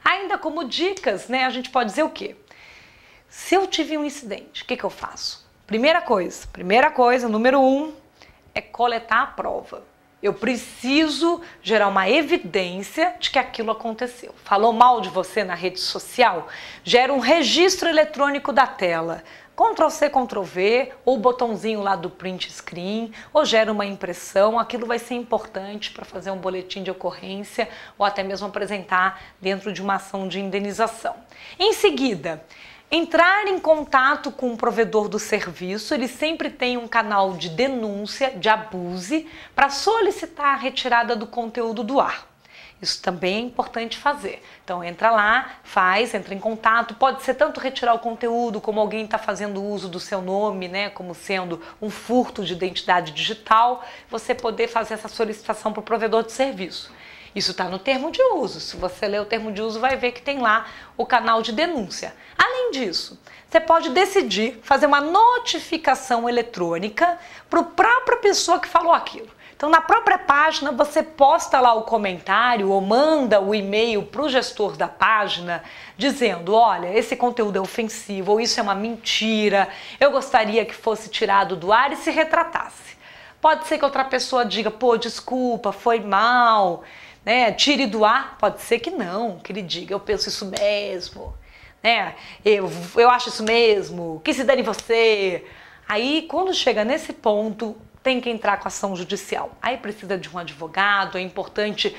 Ainda como dicas, né, a gente pode dizer o quê? Se eu tive um incidente, o que eu faço? Primeira coisa, número 1, é coletar a prova. Eu preciso gerar uma evidência de que aquilo aconteceu. Falou mal de você na rede social? Gera um registro eletrônico da tela. Ctrl+C, Ctrl+V, ou o botãozinho lá do print screen, ou gera uma impressão. Aquilo vai ser importante para fazer um boletim de ocorrência ou até mesmo apresentar dentro de uma ação de indenização. Em seguida, entrar em contato com o provedor do serviço. Ele sempre tem um canal de denúncia de abuso para solicitar a retirada do conteúdo do ar. Isso também é importante fazer. Então entra lá, entra em contato, pode ser tanto retirar o conteúdo como alguém está fazendo uso do seu nome, né, como sendo um furto de identidade digital, você poder fazer essa solicitação para o provedor de serviço. Isso está no termo de uso. Se você ler o termo de uso, vai ver que tem lá o canal de denúncia. Além disso, você pode decidir fazer uma notificação eletrônica para a própria pessoa que falou aquilo. Então, na própria página, você posta lá o comentário ou manda o e-mail para o gestor da página dizendo: olha, esse conteúdo é ofensivo, ou isso é uma mentira, eu gostaria que fosse tirado do ar, e se retratasse. Pode ser que outra pessoa diga: pô, desculpa, foi mal, né? Tire do ar. Pode ser que não, que ele diga: eu penso isso mesmo, né? Eu acho isso mesmo, que se dane você. Aí, quando chega nesse ponto, tem que entrar com ação judicial. Aí precisa de um advogado, é importante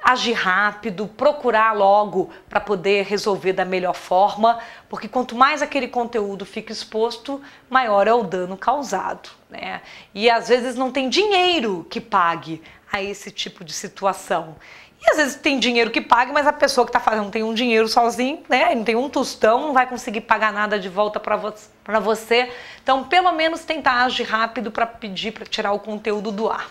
agir rápido, procurar logo para poder resolver da melhor forma, porque quanto mais aquele conteúdo fica exposto, maior é o dano causado, né? E às vezes não tem dinheiro que pague a esse tipo de situação. E às vezes tem dinheiro que pague, mas a pessoa que está fazendo não tem um dinheiro sozinho, né? Não tem um tostão, não vai conseguir pagar nada de volta para você. Então, pelo menos tentar agir rápido para pedir para tirar o conteúdo do ar.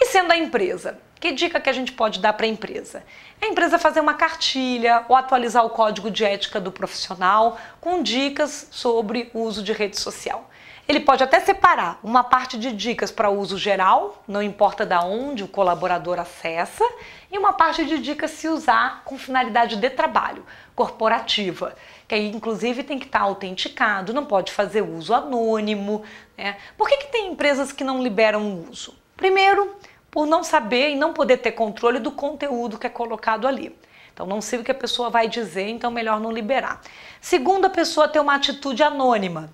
E sendo a empresa, que dica que a gente pode dar para a empresa? A empresa fazer uma cartilha ou atualizar o código de ética do profissional com dicas sobre o uso de rede social. Ele pode até separar uma parte de dicas para uso geral, não importa de onde o colaborador acessa, e uma parte de dicas se usar com finalidade de trabalho, corporativa, que aí inclusive tem que estar autenticado, não pode fazer uso anônimo, né? Por que tem empresas que não liberam o uso? Primeiro, por não saber e não poder ter controle do conteúdo que é colocado ali. Então não sei o que a pessoa vai dizer, então melhor não liberar. Segundo, a pessoa ter uma atitude anônima.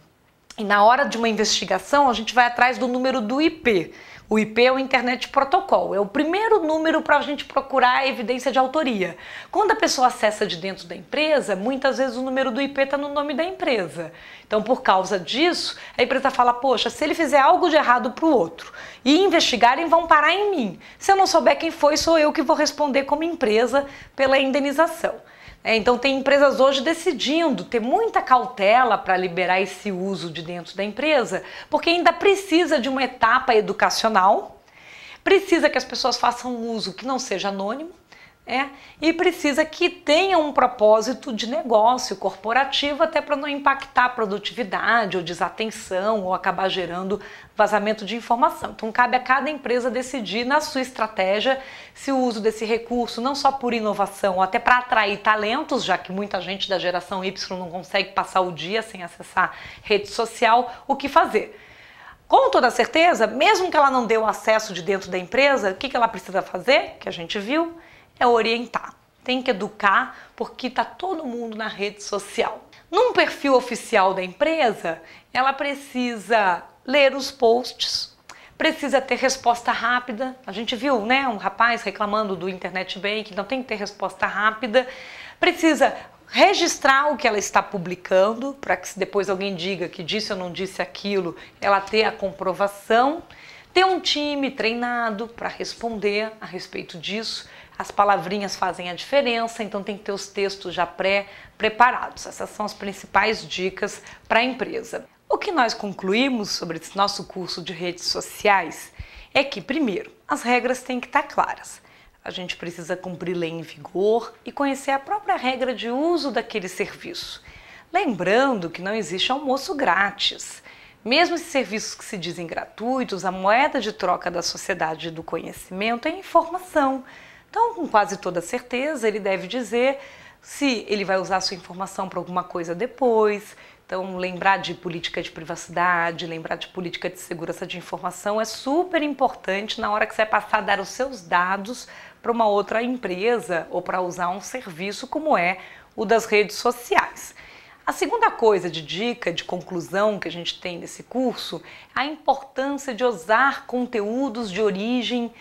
E na hora de uma investigação, a gente vai atrás do número do IP. O IP é o Internet Protocol, é o primeiro número para a gente procurar a evidência de autoria. Quando a pessoa acessa de dentro da empresa, muitas vezes o número do IP está no nome da empresa. Então, por causa disso, a empresa fala: poxa, se ele fizer algo de errado para o outro e investigarem, vão parar em mim. Se eu não souber quem foi, sou eu que vou responder como empresa pela indenização. Então tem empresas hoje decidindo ter muita cautela para liberar esse uso de dentro da empresa, porque ainda precisa de uma etapa educacional, precisa que as pessoas façam um uso que não seja anônimo, e precisa que tenha um propósito de negócio corporativo, até para não impactar a produtividade ou desatenção ou acabar gerando vazamento de informação. Então cabe a cada empresa decidir na sua estratégia se o uso desse recurso, não só por inovação, ou até para atrair talentos, já que muita gente da geração Y não consegue passar o dia sem acessar rede social, o que fazer. Com toda certeza, mesmo que ela não dê o acesso de dentro da empresa, o que ela precisa fazer, que a gente viu, é orientar. Tem que educar, porque está todo mundo na rede social. Num perfil oficial da empresa, ela precisa ler os posts, precisa ter resposta rápida. A gente viu, né, um rapaz reclamando do Internet Bank, então tem que ter resposta rápida. Precisa registrar o que ela está publicando, para que se depois alguém diga que disse ou não disse aquilo, ela ter a comprovação. Ter um time treinado para responder a respeito disso. As palavrinhas fazem a diferença, então tem que ter os textos já pré-preparados. Essas são as principais dicas para a empresa. O que nós concluímos sobre esse nosso curso de redes sociais é que, primeiro, as regras têm que estar claras. A gente precisa cumprir lei em vigor e conhecer a própria regra de uso daquele serviço. Lembrando que não existe almoço grátis. Mesmo esses serviços que se dizem gratuitos, a moeda de troca da sociedade do conhecimento é informação. Então, com quase toda certeza, ele deve dizer: se ele vai usar a sua informação para alguma coisa depois. Então, lembrar de política de privacidade, lembrar de política de segurança de informação é super importante na hora que você vai passar a dar os seus dados para uma outra empresa ou para usar um serviço como é o das redes sociais. A segunda coisa de dica, de conclusão que a gente tem nesse curso, é a importância de usar conteúdos de origem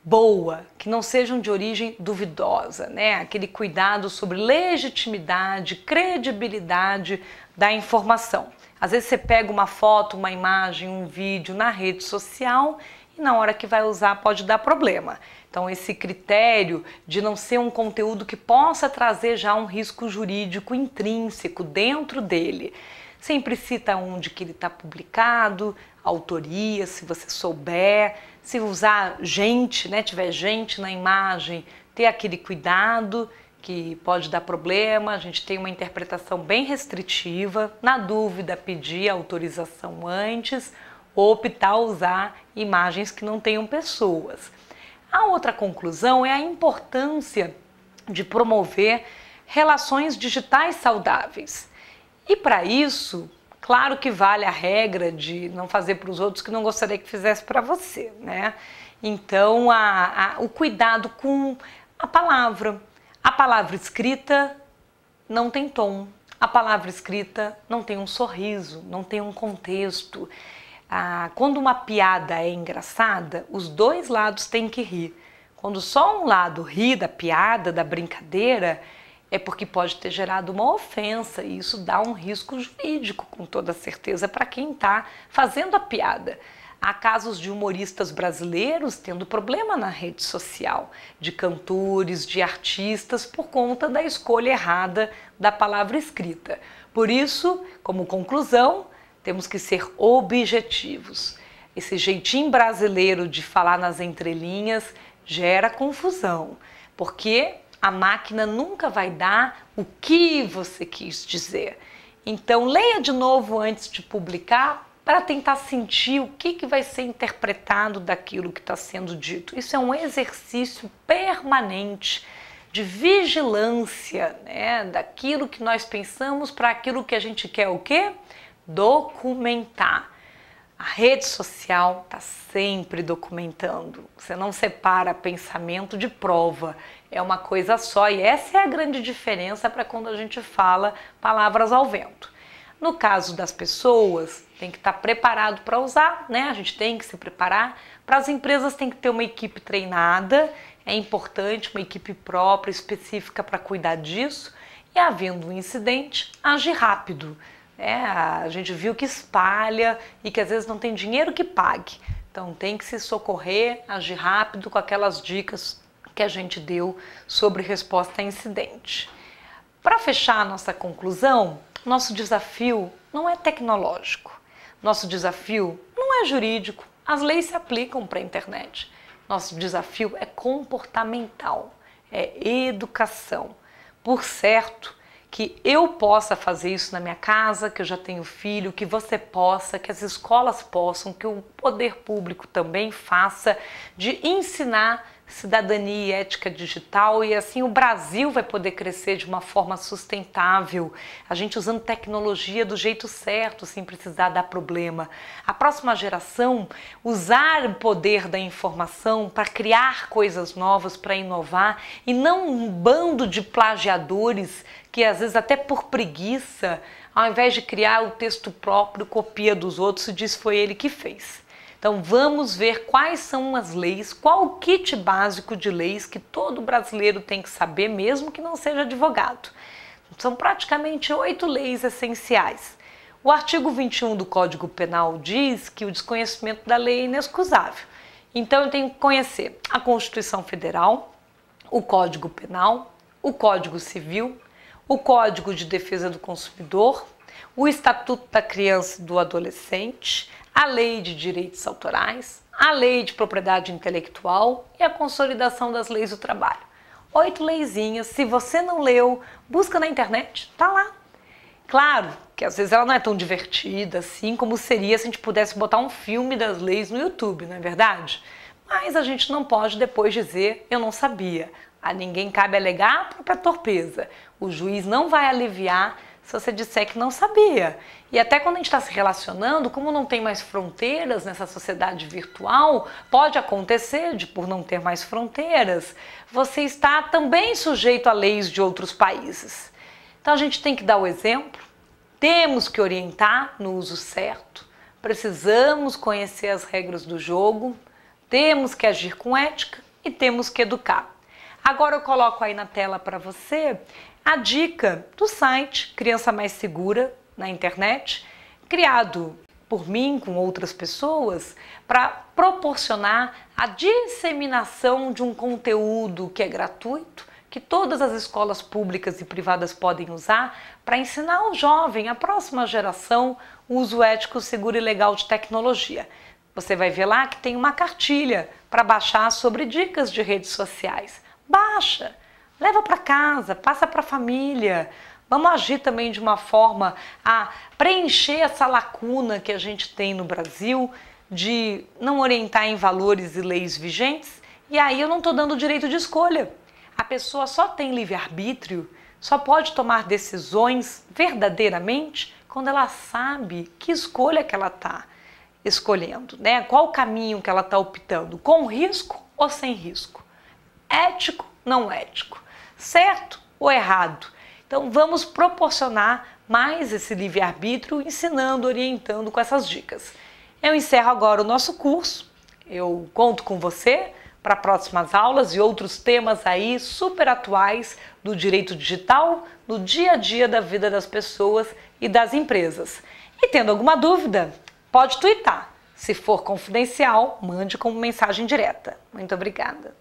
boa, que não sejam de origem duvidosa, né? Aquele cuidado sobre legitimidade, credibilidade da informação. Às vezes você pega uma foto, uma imagem, um vídeo na rede social e na hora que vai usar pode dar problema. Então esse critério de não ser um conteúdo que possa trazer já um risco jurídico intrínseco dentro dele. Sempre cita onde que ele está publicado, autoria, se você souber, se usar gente, né, tiver gente na imagem, ter aquele cuidado que pode dar problema, a gente tem uma interpretação bem restritiva, na dúvida pedir autorização antes ou optar usar imagens que não tenham pessoas. A outra conclusão é a importância de promover relações digitais saudáveis. E para isso, claro que vale a regra de não fazer para os outros que não gostaria que fizesse para você, né? Então, o cuidado com a palavra. A palavra escrita não tem tom. A palavra escrita não tem um sorriso, não tem um contexto. Quando uma piada é engraçada, os dois lados têm que rir. Quando só um lado ri da piada, da brincadeira, é porque pode ter gerado uma ofensa e isso dá um risco jurídico, com toda certeza, para quem está fazendo a piada. Há casos de humoristas brasileiros tendo problema na rede social, de cantores, de artistas, por conta da escolha errada da palavra escrita. Por isso, como conclusão, temos que ser objetivos. Esse jeitinho brasileiro de falar nas entrelinhas gera confusão, porque a máquina nunca vai dar o que você quis dizer. Então, leia de novo antes de publicar para tentar sentir o que vai ser interpretado daquilo que está sendo dito. Isso é um exercício permanente de vigilância, né, daquilo que nós pensamos para aquilo que a gente quer o quê? Documentar. A rede social está sempre documentando. Você não separa pensamento de prova. É uma coisa só e essa é a grande diferença para quando a gente fala palavras ao vento. No caso das pessoas, tem que estar preparado para usar, né? A gente tem que se preparar. Para as empresas tem que ter uma equipe treinada, é importante, uma equipe própria, específica para cuidar disso. E havendo um incidente, agir rápido. A gente viu que espalha e que às vezes não tem dinheiro que pague. Então tem que se socorrer, agir rápido com aquelas dicas que a gente deu sobre resposta a incidente. Para fechar a nossa conclusão, nosso desafio não é tecnológico, nosso desafio não é jurídico, as leis se aplicam para a internet. Nosso desafio é comportamental, é educação. Por certo, que eu possa fazer isso na minha casa, que eu já tenho filho, que você possa, que as escolas possam, que o poder público também faça, de ensinar cidadania e ética digital e assim o Brasil vai poder crescer de uma forma sustentável, a gente usando tecnologia do jeito certo, sem precisar dar problema. A próxima geração usar o poder da informação para criar coisas novas, para inovar e não um bando de plagiadores que às vezes até por preguiça, ao invés de criar o texto próprio, copia dos outros e diz que foi ele que fez. Então vamos ver quais são as leis, qual o kit básico de leis que todo brasileiro tem que saber, mesmo que não seja advogado. São praticamente 8 leis essenciais. O artigo 21 do Código Penal diz que o desconhecimento da lei é inexcusável. Então eu tenho que conhecer a Constituição Federal, o Código Penal, o Código Civil, o Código de Defesa do Consumidor, o Estatuto da Criança e do Adolescente, a Lei de Direitos Autorais, a Lei de Propriedade Intelectual e a Consolidação das Leis do Trabalho. 8 leizinhas, se você não leu, busca na internet, tá lá. Claro que às vezes ela não é tão divertida assim como seria se a gente pudesse botar um filme das leis no YouTube, não é verdade? Mas a gente não pode depois dizer, eu não sabia. A ninguém cabe alegar a própria torpeza. O juiz não vai aliviar se você disser que não sabia. E até quando a gente está se relacionando, como não tem mais fronteiras nessa sociedade virtual, pode acontecer de, por não ter mais fronteiras, você está também sujeito a leis de outros países. Então a gente tem que dar o exemplo, temos que orientar no uso certo, precisamos conhecer as regras do jogo, temos que agir com ética e temos que educar. Agora eu coloco aí na tela para você a dica do site Criança Mais Segura na internet, criado por mim com outras pessoas para proporcionar a disseminação de um conteúdo que é gratuito, que todas as escolas públicas e privadas podem usar para ensinar ao jovem, a próxima geração, o uso ético, seguro e legal de tecnologia. Você vai ver lá que tem uma cartilha para baixar sobre dicas de redes sociais. Baixa, leva para casa, passa para a família. Vamos agir também de uma forma a preencher essa lacuna que a gente tem no Brasil de não orientar em valores e leis vigentes. E aí eu não estou dando direito de escolha. A pessoa só tem livre-arbítrio, só pode tomar decisões verdadeiramente quando ela sabe que escolha que ela está escolhendo, né? Qual o caminho que ela está optando, com risco ou sem risco. Ético, não ético, certo ou errado. Então vamos proporcionar mais esse livre-arbítrio ensinando, orientando com essas dicas. Eu encerro agora o nosso curso, eu conto com você para próximas aulas e outros temas aí super atuais do direito digital no dia a dia da vida das pessoas e das empresas. E tendo alguma dúvida, pode twittar. Se for confidencial, mande como mensagem direta. Muito obrigada.